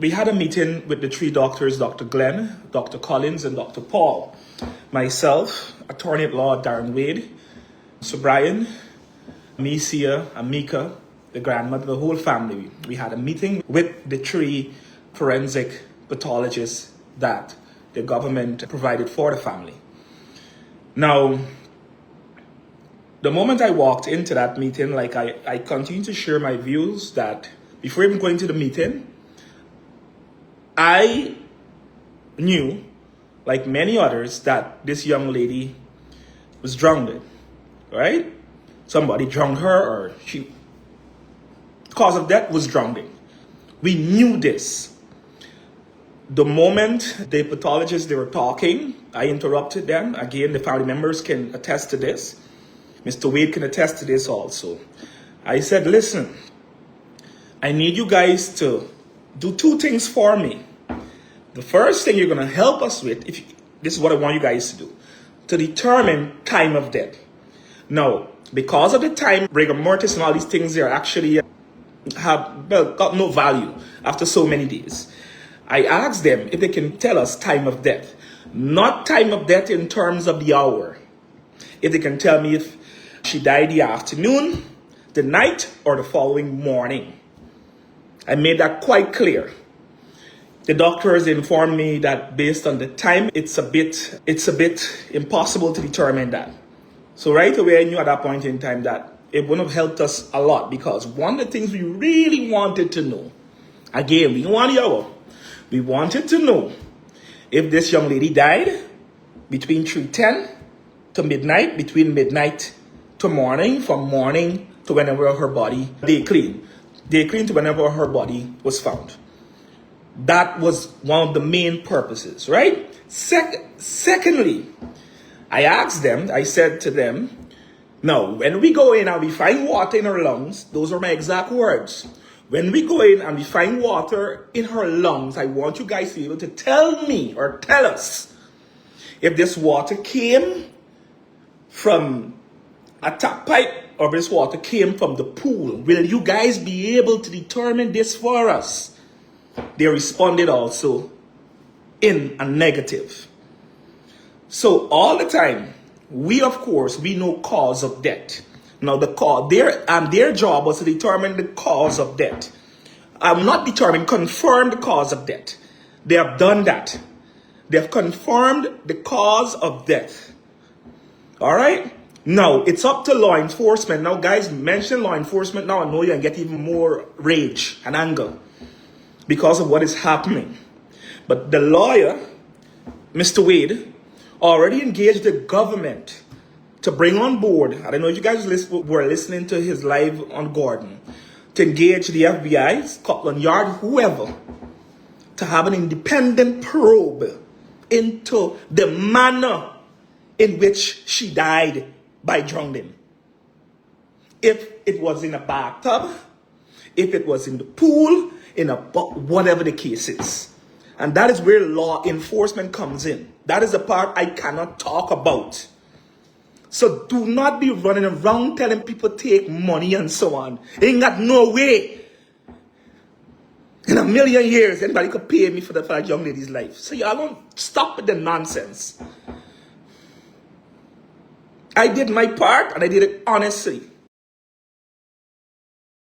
We had a meeting with the three doctors, Dr. Glenn, Dr. Collins, and Dr. Paul. Myself, attorney at law Darren Wade, Sir Brian, Amicia, Amika, the grandmother, the whole family. We had a meeting with the three forensic pathologists that the government provided for the family. Now, the moment I walked into that meeting, I continued to share my views that before even going to the meeting, I knew, like many others, that this young lady was drowned, right? Somebody drowned her, or the cause of death was drowning. We knew this. The moment the pathologists, they were talking, I interrupted them. Again, the family members can attest to this. Mr. Wade can attest to this also. I said, listen, I need you guys to do two things for me. The first thing you're going to help us with, this is what I want you guys to do, to determine time of death. Now, because of the time, rigor mortis and all these things, they are actually got no value after so many days. I asked them if they can tell us time of death. Not time of death in terms of the hour. If they can tell me if she died the afternoon, the night, or the following morning. I made that quite clear. The doctors informed me that based on the time, it's a bit impossible to determine that. So right away, I knew at that point in time that it would have helped us a lot, because one of the things we really wanted to know, again, we didn't want the hour. We wanted to know if this young lady died between 3:10 to midnight, between midnight to morning, from morning to whenever her body, day clean to whenever her body was found. That was one of the main purposes, right? Secondly, I said to them, now, when we go in and we find water in her lungs, those are my exact words. When we go in and we find water in her lungs, I want you guys to be able to tell me or tell us if this water came from a tap pipe or if this water came from the pool. Will you guys be able to determine this for us? They responded also in a negative. So all the time, we know cause of death. Now their job was to determine the cause of death. Confirm the cause of death. They have done that. They have confirmed the cause of death. All right? Now, it's up to law enforcement. Now, guys, mention law enforcement now, I know you can get even more rage and anger because of what is happening. But the lawyer, Mr. Wade, already engaged the government to bring on board, I don't know if you guys were listening to his live on Gordon, to engage the FBI, Scotland Yard, whoever, to have an independent probe into the manner in which she died by drowning. If it was in a bathtub, if it was in the pool, whatever the case is. And that is where law enforcement comes in. That is the part I cannot talk about. So do not be running around telling people take money and so on. Ain't got no way in a million years anybody could pay me for that young lady's life. So y'all don't stop with the nonsense. I did my part and I did it honestly.